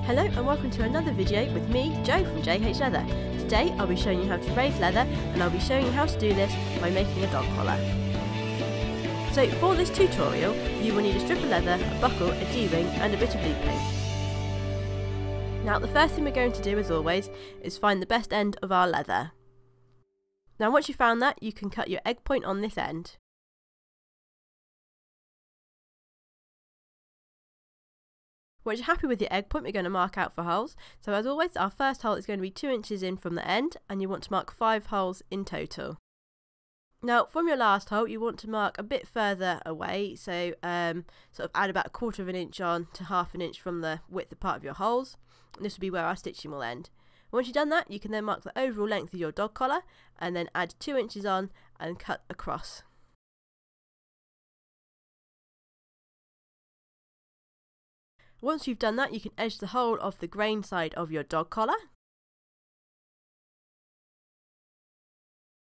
Hello and welcome to another video with me, Jo from J.H.Leather. Today I'll be showing you how to raise leather, and I'll be showing you how to do this by making a dog collar. So for this tutorial you will need a strip of leather, a buckle, a D-ring and a bit of looping. Now the first thing we're going to do, as always, is find the best end of our leather. Now once you've found that, you can cut your egg point on this end. Once you're happy with your egg point, we're going to mark out for holes. So as always, our first hole is going to be 2 inches in from the end, and you want to mark 5 holes in total. Now from your last hole you want to mark a bit further away, so sort of add about 1/4 of an inch on to 1/2 inch from the width of part of your holes, and this will be where our stitching will end. Once you've done that, you can then mark the overall length of your dog collar and then add 2 inches on and cut across. Once you've done that, you can edge the whole of the grain side of your dog collar.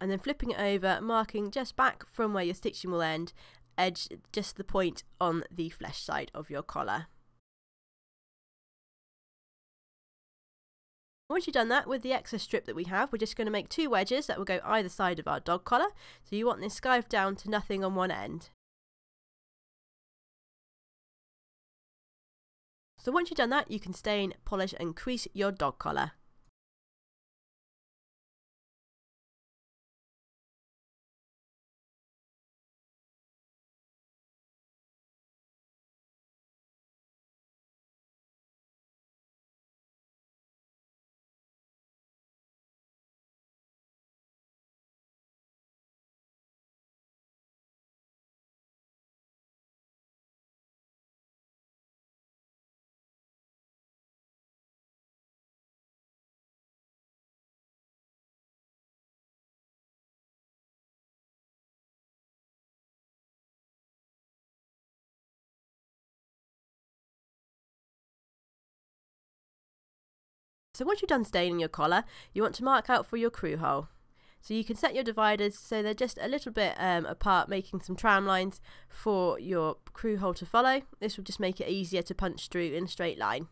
And then flipping it over, marking just back from where your stitching will end, edge just the point on the flesh side of your collar. Once you've done that, with the excess strip that we have, we're just going to make 2 wedges that will go either side of our dog collar. So you want this skived down to nothing on one end. So once you've done that, you can stain, polish and crease your dog collar. So once you've done staining your collar, you want to mark out for your crew hole. So you can set your dividers so they're just a little bit apart, making some tram lines for your crew hole to follow. This will just make it easier to punch through in a straight line.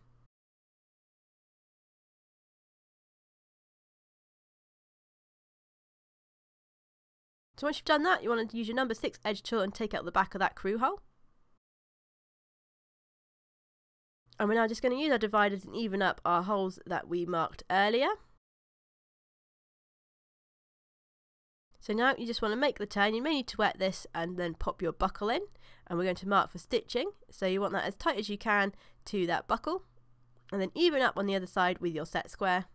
So once you've done that, you want to use your number 6 edge tool and take out the back of that crew hole. And we're now just going to use our dividers and even up our holes that we marked earlier. So now you just want to make the turn. You may need to wet this and then pop your buckle in, and we're going to mark for stitching. So you want that as tight as you can to that buckle, and then even up on the other side with your set square.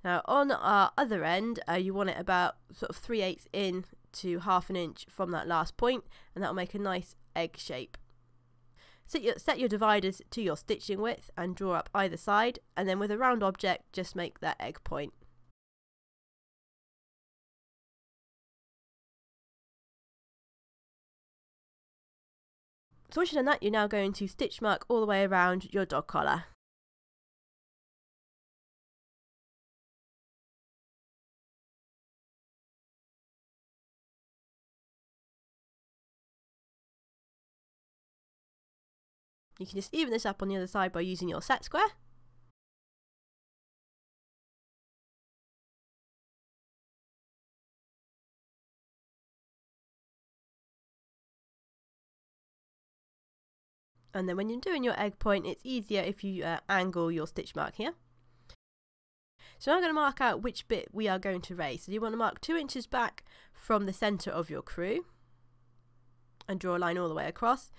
Now on our other end, you want it about sort of 3/8 in to 1/2 inch from that last point, and that will make a nice egg shape. Set your dividers to your stitching width and draw up either side, and then with a round object just make that egg point. So once you've done that, you're now going to stitch mark all the way around your dog collar. You can just even this up on the other side by using your set square. And then when you're doing your egg point, it's easier if you angle your stitch mark here. So now I'm going to mark out which bit we are going to raise. So you want to mark 2 inches back from the centre of your crew and draw a line all the way across.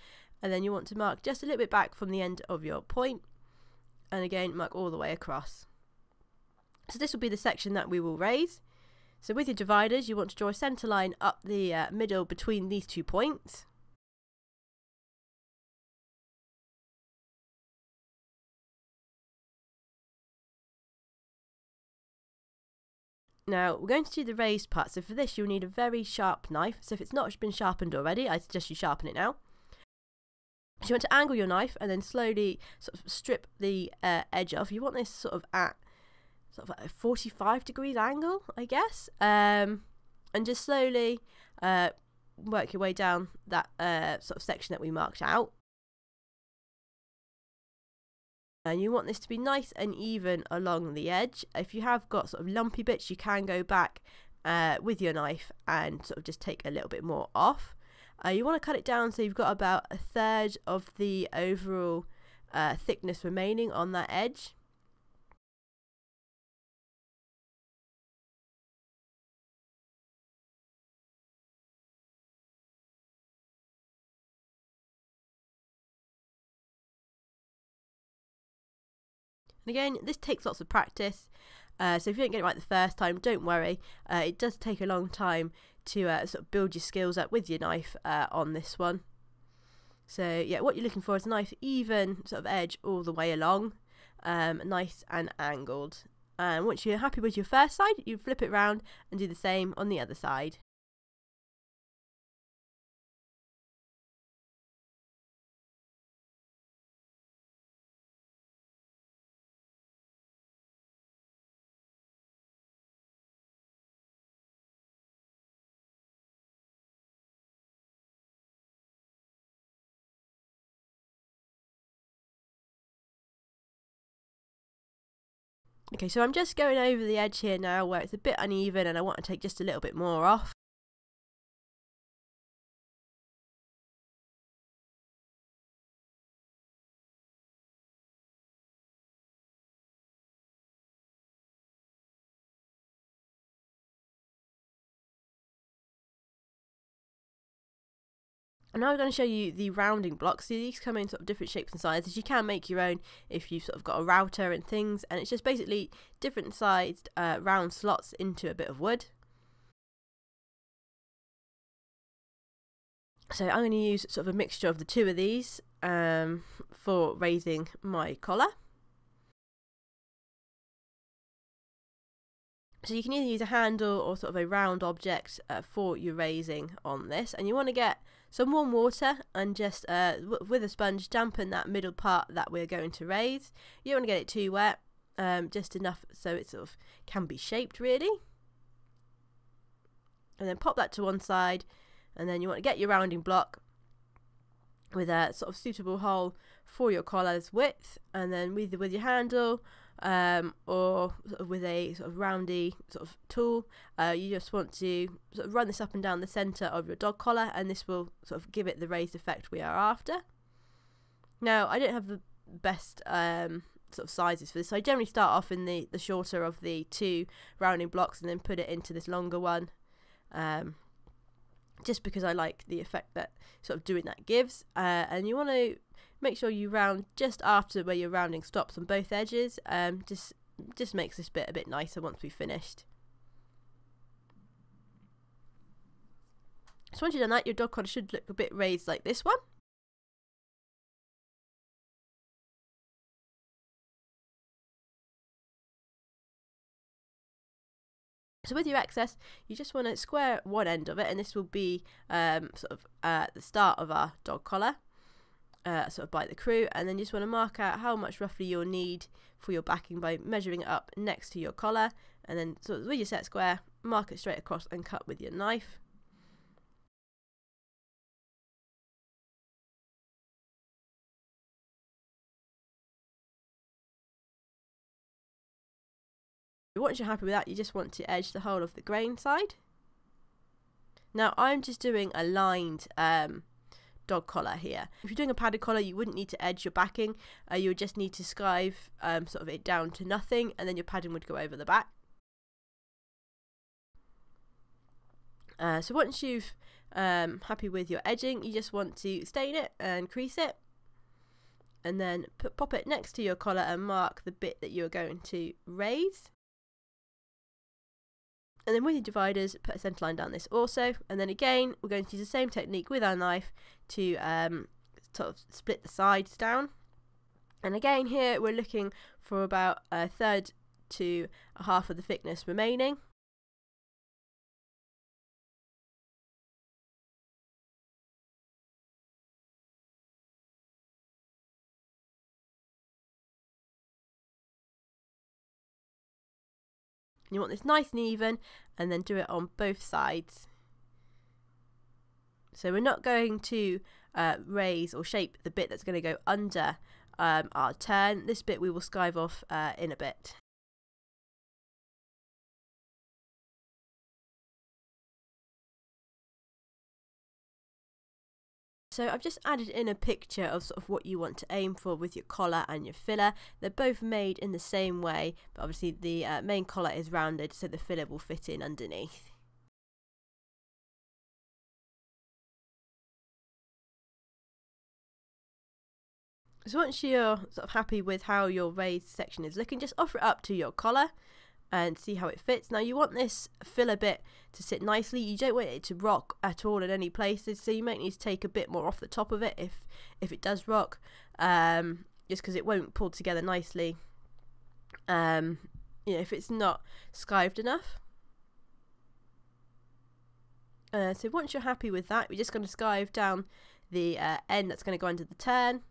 And then you want to mark just a little bit back from the end of your point, and again mark all the way across. So this will be the section that we will raise. So with your dividers you want to draw a centre line up the middle between these 2 points. Now we're going to do the raised part, so for this you'll need a very sharp knife. So if it's not been sharpened already, I suggest you sharpen it now. So you want to angle your knife and then slowly sort of strip the edge off. You want this sort of at a 45 degrees angle, I guess, and just slowly work your way down that sort of section that we marked out. And you want this to be nice and even along the edge. If you have got sort of lumpy bits, you can go back with your knife and sort of just take a little bit more off. You want to cut it down so you've got about 1/3 of the overall thickness remaining on that edge. And again, this takes lots of practice, so if you don't get it right the first time, don't worry. It does take a long time to sort of build your skills up with your knife on this one. So yeah, what you're looking for is a nice even sort of edge all the way along, nice and angled. And once you're happy with your first side, you flip it around and do the same on the other side. Okay, so I'm just going over the edge here now where it's a bit uneven and I want to take just a little bit more off. And now I'm going to show you the rounding blocks. So these come in sort of different shapes and sizes. You can make your own if you've sort of got a router and things, and it's just basically different sized round slots into a bit of wood. So I'm going to use sort of a mixture of the two of these for raising my collar. So you can either use a handle or sort of a round object for your raising on this, and you want to get some warm water and just with a sponge dampen that middle part that we're going to raise. You don't want to get it too wet, just enough so it sort of can be shaped really. And then pop that to one side, and then you want to get your rounding block with a sort of suitable hole for your collar's width, and then either with your handle or sort of with a sort of roundy sort of tool, you just want to sort of run this up and down the centre of your dog collar, and this will sort of give it the raised effect we are after. Now, I don't have the best sort of sizes for this, so I generally start off in the shorter of the two rounding blocks and then put it into this longer one, just because I like the effect that sort of doing that gives. And you want to make sure you round just after where your rounding stops on both edges. Just makes this bit a bit nicer once we've finished. So once you've done that, your dog collar should look a bit raised like this one. So with your excess, you just want to square one end of it, and this will be sort of at the start of our dog collar, sort of by the crew, and then you just want to mark out how much roughly you'll need for your backing by measuring it up next to your collar, and then sort of with your set square, mark it straight across and cut with your knife. Once you're happy with that, you just want to edge the whole of the grain side. Now I'm just doing a lined dog collar here. If you're doing a padded collar, you wouldn't need to edge your backing. You would just need to skive sort of it down to nothing, and then your padding would go over the back. So once you've happy with your edging, you just want to stain it and crease it, and then pop it next to your collar and mark the bit that you're going to raise. And then with your dividers, put a centre line down this also, and then again we're going to use the same technique with our knife to sort of split the sides down. And again here we're looking for about 1/3 to 1/2 of the thickness remaining. You want this nice and even, and then do it on both sides. So we're not going to raise or shape the bit that's going to go under our turn. This bit we will skive off in a bit. So I've just added in a picture of sort of what you want to aim for with your collar and your filler. They're both made in the same way, but obviously the main collar is rounded so the filler will fit in underneath. So once you're sort of happy with how your raised section is looking, just offer it up to your collar and see how it fits. Now you want this filler bit to sit nicely. You don't want it to rock at all in any places, so you might need to take a bit more off the top of it if it does rock, just because it won't pull together nicely. If it's not skived enough. So once you're happy with that, we're just going to skive down the end that's going to go into the turn.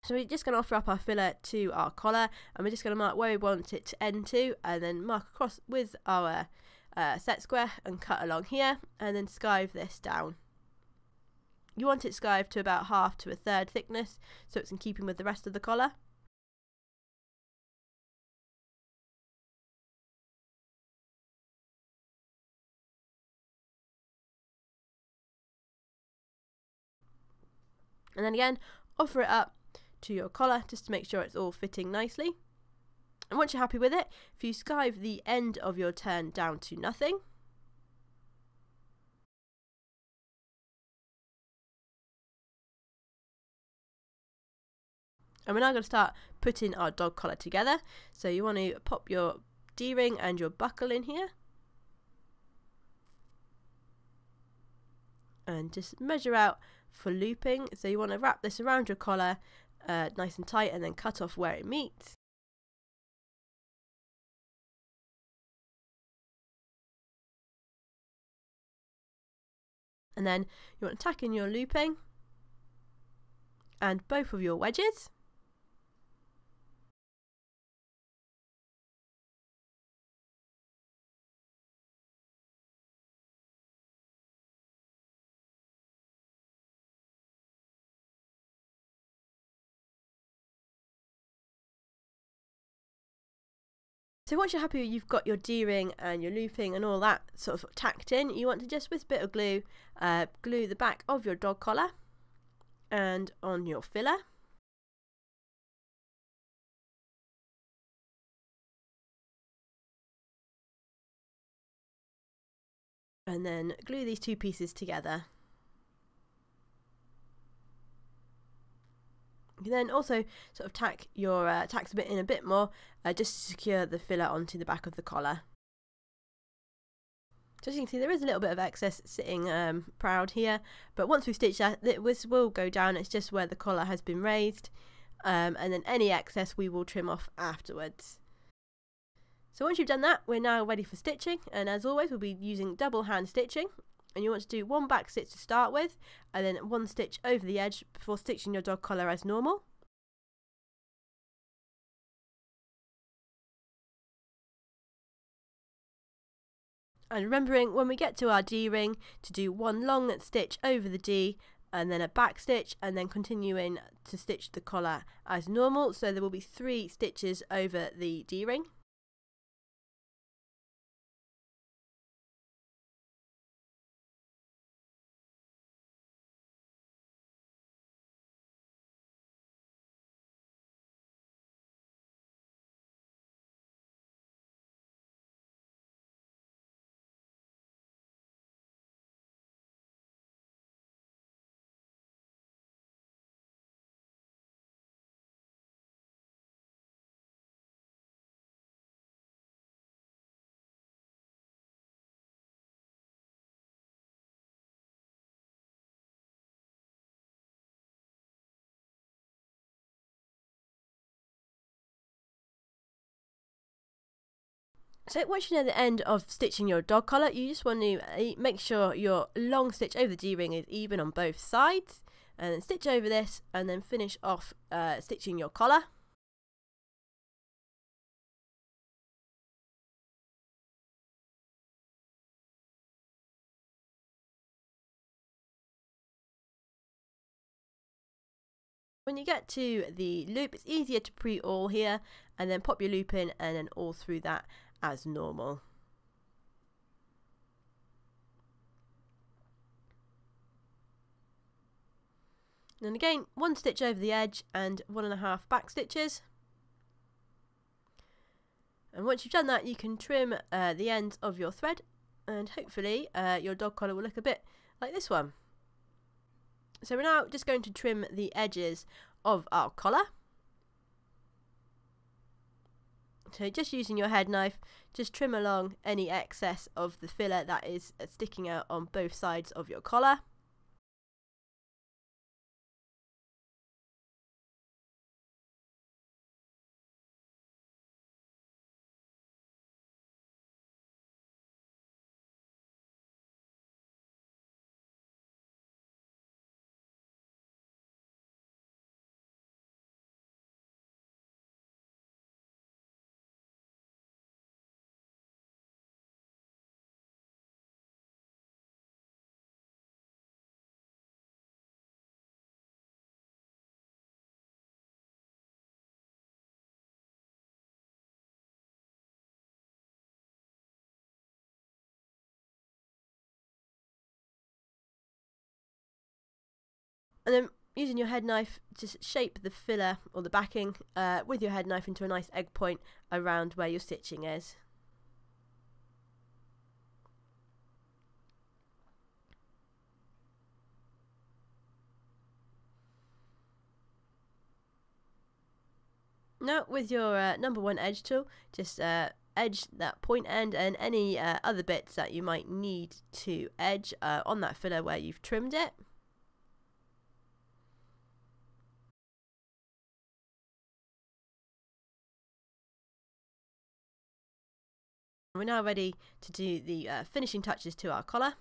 So we're just going to offer up our filler to our collar, and we're just going to mark where we want it to end to, and then mark across with our set square and cut along here, and then skive this down. You want it skived to about 1/2 to 1/3 thickness, so it's in keeping with the rest of the collar. And then again, offer it up to your collar just to make sure it's all fitting nicely. And once you're happy with it, if you skive the end of your turn down to nothing, and we're now going to start putting our dog collar together. So you want to pop your D-ring and your buckle in here, and just measure out for looping. So you want to wrap this around your collar nice and tight, and then cut off where it meets. And then you want to tack in your looping and both of your wedges. So once you're happy you've got your D-ring and your looping and all that sort of tacked in, you want to just with a bit of glue, glue the back of your dog collar and on your filler. And then glue these two pieces together. You can then also sort of tack your tacks a bit in a bit more, just to secure the filler onto the back of the collar. So as you can see, there is a little bit of excess sitting proud here, but once we've stitched that, this will go down. It's just where the collar has been raised, and then any excess we will trim off afterwards. So once you've done that, we're now ready for stitching, and as always we'll be using double hand stitching, and you want to do one back stitch to start with, and then one stitch over the edge before stitching your dog collar as normal. And remembering when we get to our D-ring to do one long stitch over the D and then a back stitch, and then continuing to stitch the collar as normal, so there will be 3 stitches over the D-ring. So once you know the end of stitching your dog collar, you just want to make sure your long stitch over the D-ring is even on both sides, and then stitch over this and then finish off stitching your collar. When you get to the loop, it's easier to pre-awl here and then pop your loop in and then awl through that as normal. And again, 1 stitch over the edge and 1.5 back stitches. And once you've done that, you can trim the ends of your thread, and hopefully your dog collar will look a bit like this one. So we're now just going to trim the edges of our collar. So just using your head knife, just trim along any excess of the filler that is sticking out on both sides of your collar. And then using your head knife, just shape the filler or the backing with your head knife into a nice egg point around where your stitching is. Now with your number 1 edge tool, just edge that point end and any other bits that you might need to edge on that filler where you've trimmed it. We're now ready to do the finishing touches to our collar.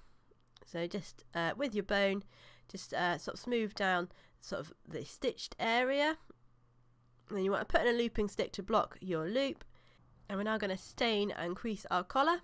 So just with your bone, just sort of smooth down sort of the stitched area. And then you want to put in a looping stick to block your loop. And we're now going to stain and crease our collar.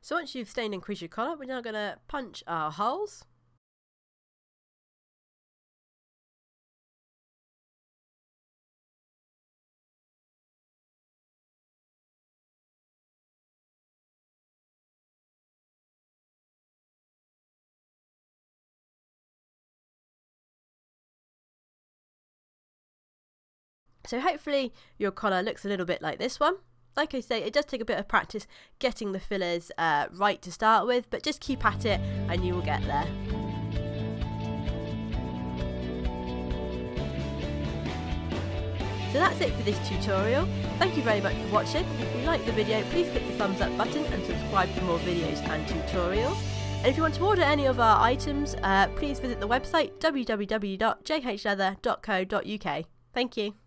So once you've stained and creased your collar, we're now going to punch our holes. So hopefully your collar looks a little bit like this one. Like I say, it does take a bit of practice getting the fillers right to start with, but just keep at it and you will get there. So So that's it for this tutorial. Thank you very much for watching. If you liked the video, please click the thumbs up button and subscribe for more videos and tutorials. And if you want to order any of our items, please visit the website www.jhleather.co.uk. Thank you.